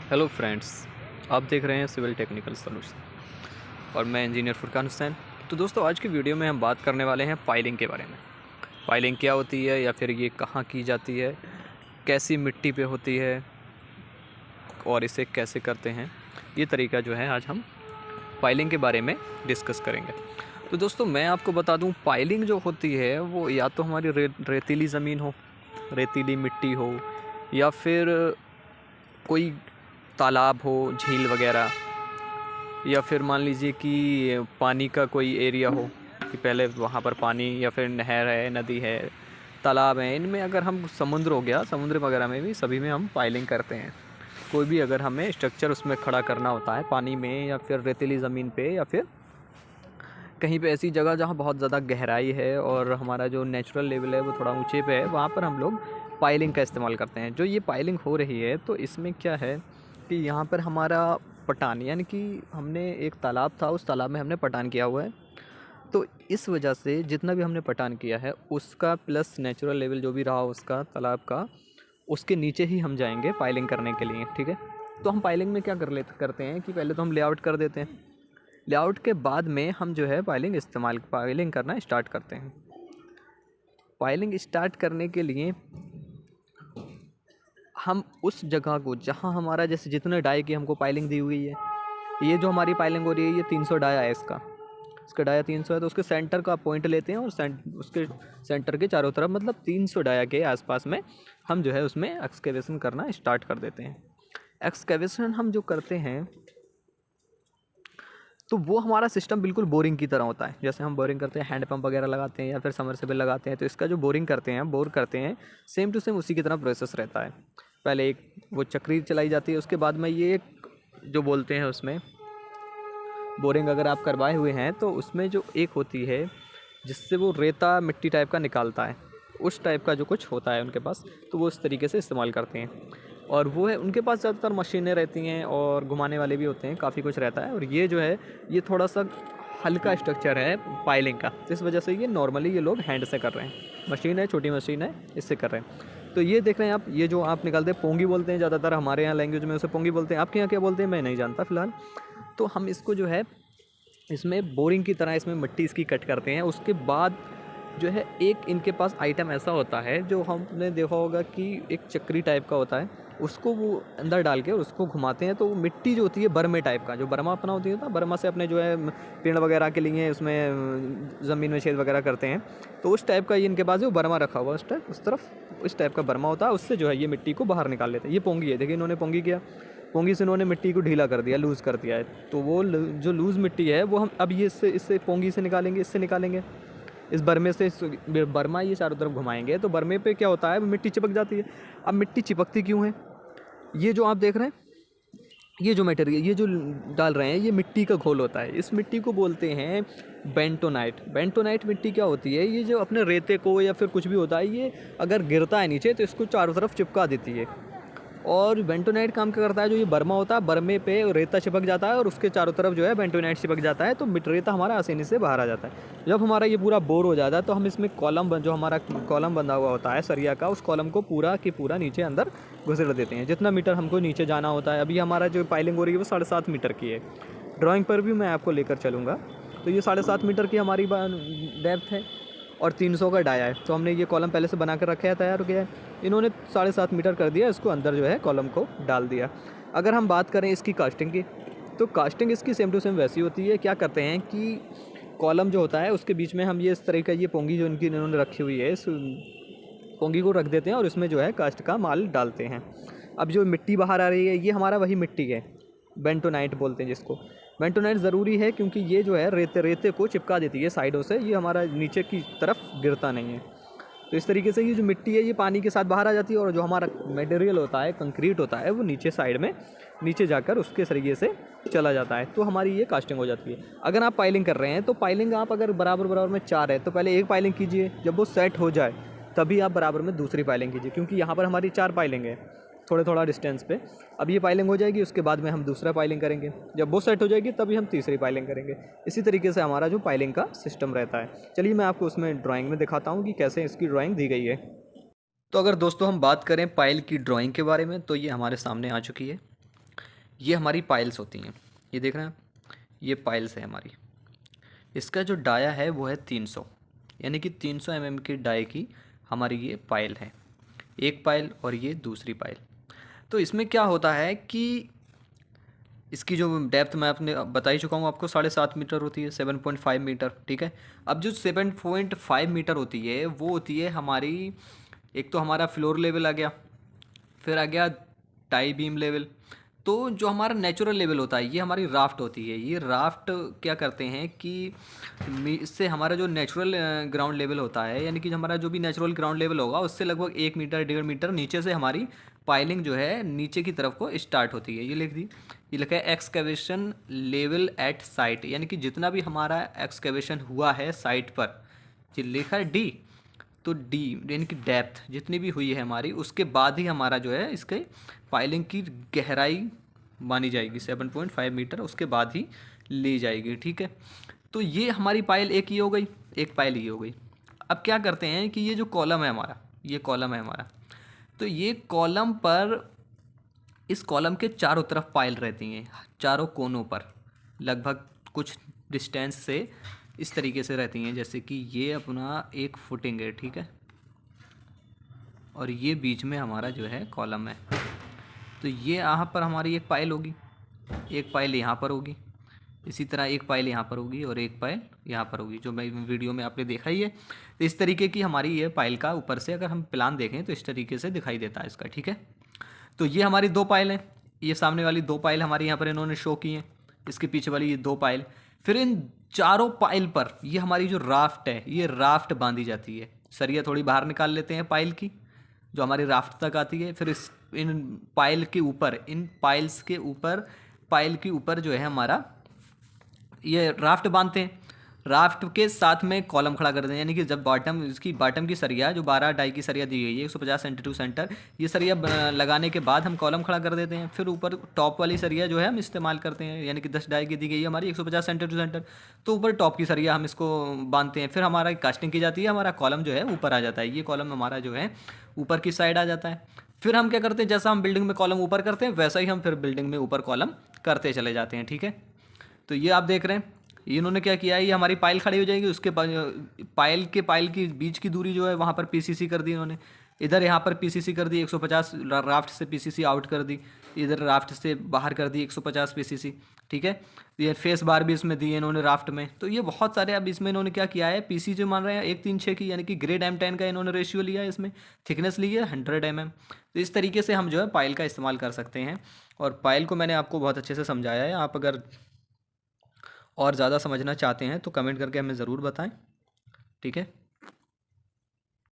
Hello friends, आप देख रहे हैं सिविल टेक्निकल सॉल्यूशन और मैं इंजीनियर फुरकान हुसैन। तो दोस्तों, आज की वीडियो में हम बात करने वाले हैं फाइलिंग के बारे में। फाइलिंग क्या होती है या फिर ये कहाँ की जाती है, कैसी मिट्टी पे होती है और इसे कैसे करते हैं, ये तरीका जो है आज हम फाइलिंग के बारे में डिस्कस करेंगे। तो दोस्तों, मैं आपको बता दूं, फाइलिंग जो होती है वो या तो हमारी रेतीली ज़मीन हो, रेतीली मिट्टी हो, या फिर कोई तालाब हो, झील वगैरह, या फिर मान लीजिए कि पानी का कोई एरिया हो कि पहले वहाँ पर पानी, या फिर नहर है, नदी है, तालाब है। इनमें अगर हम, समुद्र हो गया, समुद्र वगैरह में भी सभी में हम फाइलिंग करते हैं। कोई भी अगर हमें स्ट्रक्चर उसमें खड़ा करना होता है पानी में, या फिर रेतीली ज़मीन पे, या फिर कहीं पे ऐसी जगह जहाँ बहुत ज़्यादा गहराई है और हमारा जो नेचुरल लेवल है वो थोड़ा ऊंचे पे है, वहाँ पर हम लोग पाइलिंग का इस्तेमाल करते हैं। जो ये पाइलिंग हो रही है, तो इसमें क्या है कि यहाँ पर हमारा पटान, यानी कि हमने एक तालाब था, उस तालाब में हमने पटान किया हुआ है। तो इस वजह से जितना भी हमने पटान किया है उसका प्लस नेचुरल लेवल जो भी रहा उसका, तालाब का, उसके नीचे ही हम जाएंगे पाइलिंग करने के लिए। ठीक है। तो हम पाइलिंग में क्या करते हैं कि पहले तो हम लेआउट कर देते हैं। लेआउट के बाद में हम जो है पाइलिंग करना स्टार्ट करते हैं। पाइलिंग स्टार्ट करने के लिए हम उस जगह को, जहाँ हमारा जैसे जितने डाई की हमको पाइलिंग दी हुई है, ये जो हमारी पाइलिंग हो रही है ये 300 डाया है, इसका डाया 300 है, तो उसके सेंटर का पॉइंट लेते हैं और उसके सेंटर के चारों तरफ, मतलब 300 डाया के आसपास में हम जो है उसमें एक्सकेवेशन करना स्टार्ट कर देते हैं। एक्सकेवेशन हम जो करते हैं तो वो हमारा सिस्टम बिल्कुल बोरिंग की तरह होता है। जैसे हम बोरिंग करते हैं, हैंड पंप वगैरह लगाते हैं या फिर समरसेबल लगाते हैं, तो इसका जो बोरिंग करते हैं, बोर करते हैं, सेम टू सेम उसी की तरह प्रोसेस रहता है। पहले एक वो चक्री चलाई जाती है, उसके बाद में ये एक जो बोलते हैं उसमें बोरिंग अगर आप करवाए हुए हैं तो उसमें जो एक होती है जिससे वो रेता मिट्टी टाइप का निकालता है, उस टाइप का जो कुछ होता है उनके पास, तो वो उस तरीके से इस्तेमाल करते हैं। और वो है, उनके पास ज़्यादातर मशीनें रहती हैं और घुमाने वाले भी होते हैं, काफ़ी कुछ रहता है। और ये जो है ये थोड़ा सा हल्का स्ट्रक्चर है पाइलिंग का, इस वजह से ये नॉर्मली ये लोग हैंड से कर रहे हैं। मशीन है, छोटी मशीन है, इससे कर रहे हैं। तो ये देख रहे हैं आप, ये जो आप निकालते हैं पोंगी बोलते हैं, ज़्यादातर हमारे यहाँ लैंग्वेज में उसे पोंगी बोलते हैं। आपके यहाँ क्या बोलते हैं मैं नहीं जानता फ़िलहाल। तो हम इसको जो है इसमें बोरिंग की तरह इसमें मिट्टी इसकी कट करते हैं। उसके बाद जो है एक इनके पास आइटम ऐसा होता है जो हमने देखा होगा कि एक चक्री टाइप का होता है, उसको वो अंदर डाल के उसको घुमाते हैं, तो वो मिट्टी जो होती है बर्मे टाइप का, जो बर्मा अपना होती है ना, बर्मा से अपने जो है पेड़ वगैरह के लिए उसमें ज़मीन में छेद वगैरह करते हैं, तो उस टाइप का ये इनके पास जो बर्मा रखा हुआ है उस तरफ इस टाइप का बर्मा होता है, उससे जो है ये मिट्टी को बाहर निकाल लेते हैं। ये पोंगी है, देखिए इन्होंने पोंगी किया, पोंगी से इन्होंने मिट्टी को ढीला कर दिया, लूज़ कर दिया है। तो वो जो लूज़ मिट्टी है वो हम अब ये इससे पोंगी से निकालेंगे, इससे निकालेंगे, इस बर्मे से बर्मा ये चारों तरफ घुमाएंगे, तो बर्मे पे क्या होता है, मिट्टी चिपक जाती है। अब मिट्टी चिपकती क्यों है, ये जो आप देख रहे हैं, ये जो मटेरियल ये जो डाल रहे हैं, ये मिट्टी का घोल होता है। इस मिट्टी को बोलते हैं बेंटोनाइट। बेंटोनाइट मिट्टी क्या होती है, ये जो अपने रेते को या फिर कुछ भी होता है, ये अगर गिरता है नीचे तो इसको चारों तरफ चिपका देती है। और बेंटोनाइट काम क्या करता है, जो ये बर्मा होता है, बर्मे पे रेता चिपक जाता है और उसके चारों तरफ जो है बेंटोनाइट चिपक जाता है, तो रेता हमारा आसानी से बाहर आ जाता है। जब हमारा ये पूरा बोर हो जाता है तो हम इसमें कॉलम, जो हमारा कॉलम बंधा हुआ होता है सरिया का, उस कॉलम को पूरा की पूरा नीचे अंदर घुसेड़ देते हैं, जितना मीटर हमको नीचे जाना होता है। अभी हमारा जो पाइलिंग हो रही है वो 7.5 मीटर की है। ड्राइंग पर भी मैं आपको लेकर चलूँगा। तो ये 7.5 मीटर की हमारी डेप्थ है और 300 का डाया है। तो हमने ये कॉलम पहले से बना कर रखा है, तैयार हो गया है। इन्होंने 7.5 मीटर कर दिया, इसको अंदर जो है कॉलम को डाल दिया। अगर हम बात करें इसकी कास्टिंग की, तो कास्टिंग इसकी सेम टू सेम वैसी होती है। क्या करते हैं कि कॉलम जो होता है उसके बीच में हम ये इस तरह का ये पोंगी जो इनकी इन्होंने रखी हुई है, इस पोंगी को रख देते हैं और इसमें जो है कास्ट का माल डालते हैं। अब जो मिट्टी बाहर आ रही है ये हमारा वही मिट्टी है, बेंटोनाइट बोलते हैं जिसको। बेंटोनाइट ज़रूरी है क्योंकि ये जो है रेते को चिपका देती है साइडों से, ये हमारा नीचे की तरफ गिरता नहीं है। तो इस तरीके से ये जो मिट्टी है ये पानी के साथ बाहर आ जाती है और जो हमारा मटेरियल होता है, कंक्रीट होता है, वो नीचे साइड में नीचे जाकर उसके सरिये से चला जाता है, तो हमारी ये कास्टिंग हो जाती है। अगर आप पाइलिंग कर रहे हैं तो पाइलिंग आप अगर बराबर बराबर में 4 है तो पहले एक पाइलिंग कीजिए, जब वो सेट हो जाए तभी आप बराबर में दूसरी पाइलिंग कीजिए, क्योंकि यहाँ पर हमारी 4 पाइलिंग है थोड़ा डिस्टेंस पे। अब ये पाइलिंग हो जाएगी, उसके बाद में हम दूसरा पाइलिंग करेंगे, जब वो सेट हो जाएगी तभी हम तीसरी पाइलिंग करेंगे। इसी तरीके से हमारा जो पाइलिंग का सिस्टम रहता है। चलिए मैं आपको उसमें ड्राइंग में दिखाता हूँ कि कैसे इसकी ड्राइंग दी गई है। तो अगर दोस्तों हम बात करें पाइल की ड्राइंग के बारे में, तो ये हमारे सामने आ चुकी है। ये हमारी पाइल्स होती हैं, ये देख रहे हैं आप, ये पाइल्स है हमारी। इसका जो डाया है वो है 300, यानी कि 300 mm की डाई की हमारी ये पाइल है, एक पाइल और ये दूसरी पाइल। तो इसमें क्या होता है कि इसकी जो डेप्थ मैं आपने बता ही चुका हूँ आपको, 7.5 मीटर होती है, 7.5 मीटर, ठीक है। अब जो 7.5 मीटर होती है वो होती है हमारी, एक तो हमारा फ्लोर लेवल आ गया, फिर आ गया टाई बीम लेवल। तो जो हमारा नेचुरल लेवल होता है ये हमारी राफ्ट होती है। ये राफ्ट क्या करते हैं कि इससे हमारा जो नेचुरल ग्राउंड लेवल होता है, यानी कि हमारा जो भी नेचुरल ग्राउंड लेवल होगा उससे लगभग 1 मीटर 1.5 मीटर नीचे से हमारी पाइलिंग जो है नीचे की तरफ को स्टार्ट होती है। ये लिख दी, ये लिखा है एक्सकेवेशन लेवल एट साइट, यानी कि जितना भी हमारा एक्सकेवेशन हुआ है साइट पर, ये लिखा है डी, तो डी यानी कि डेप्थ जितनी भी हुई है हमारी, उसके बाद ही हमारा जो है इसके पाइलिंग की गहराई मानी जाएगी 7.5 मीटर, उसके बाद ही ली जाएगी, ठीक है। तो ये हमारी पाइल एक ही हो गई, एक पाइल ये हो गई। अब क्या करते हैं कि ये जो कॉलम है हमारा, ये कॉलम है हमारा, तो ये कॉलम पर, इस कॉलम के चारों तरफ पाइल रहती हैं, चारों कोनों पर लगभग कुछ डिस्टेंस से इस तरीके से रहती हैं, जैसे कि ये अपना एक फुटिंग है, ठीक है, और ये बीच में हमारा जो है कॉलम है। तो ये यहाँ पर हमारी एक पाइल होगी, एक पाइल यहाँ पर होगी, इसी तरह एक पाइल यहाँ पर होगी और एक पाइल यहाँ पर होगी, जो मैं वीडियो में आपने देखा ही है। तो इस तरीके की हमारी ये पाइल का ऊपर से अगर हम प्लान देखें तो इस तरीके से दिखाई देता है इसका, ठीक है। तो ये हमारी 2 पाइल हैं, ये सामने वाली 2 पाइल हमारी यहाँ पर इन्होंने शो की हैं, इसके पीछे वाली ये 2 पाइल। फिर इन चारों पाइल पर ये हमारी जो राफ्ट है, ये राफ्ट बांधी जाती है। सरिया थोड़ी बाहर निकाल लेते हैं पाइल की, जो हमारी राफ्ट तक आती है। फिर इस इन पाइल के ऊपर, इन पाइल्स के ऊपर, पाइल के ऊपर जो है हमारा ये राफ्ट बांधते हैं। राफ्ट के साथ में कॉलम खड़ा कर देते हैं, यानी कि जब बॉटम, इसकी बॉटम की सरिया जो 12 डाई की सरिया दी गई है 150 सेंटर टू सेंटर, ये सरिया लगाने के बाद हम कॉलम खड़ा कर देते हैं। फिर ऊपर टॉप वाली सरिया जो है हम इस्तेमाल करते हैं, यानी कि 10 डाई की दी गई है हमारी 150 सेंटर टू सेंटर, तो ऊपर टॉप की सरिया हम इसको बांधते हैं। फिर हमारा कास्टिंग की जाती है, हमारा कॉलम जो है ऊपर आ जाता है, ये कॉलम हमारा जो है ऊपर की साइड आ जाता है। फिर हम क्या करते हैं, जैसा हम बिल्डिंग में कॉलम ऊपर करते हैं वैसा ही हम फिर बिल्डिंग में ऊपर कॉलम करते चले जाते हैं, ठीक है। तो ये आप देख रहे हैं, इन्होंने क्या किया है, ये हमारी पाइल खड़ी हो जाएगी, उसके पाइल की बीच की दूरी जो है वहाँ पर पीसीसी कर दी इन्होंने, इधर यहाँ पर पीसीसी कर दी 150, राफ्ट से पीसीसी आउट कर दी, इधर राफ्ट से बाहर कर दी 150 पीसीसी, ठीक है। ये फेस बार भी इसमें दी है इन्होंने राफ्ट में। तो ये बहुत सारे, अब इसमें इन्होंने क्या किया है, पीसी जो मान रहे हैं 136 की, यानी कि ग्रेड M10 का इन्होंने रेशियो लिया है, इसमें थिकनेस ली है 100 mm। तो इस तरीके से हम जो है पाइल का इस्तेमाल कर सकते हैं, और पाइल को मैंने आपको बहुत अच्छे से समझाया है। आप अगर और ज़्यादा समझना चाहते हैं तो कमेंट करके हमें ज़रूर बताएं, ठीक है।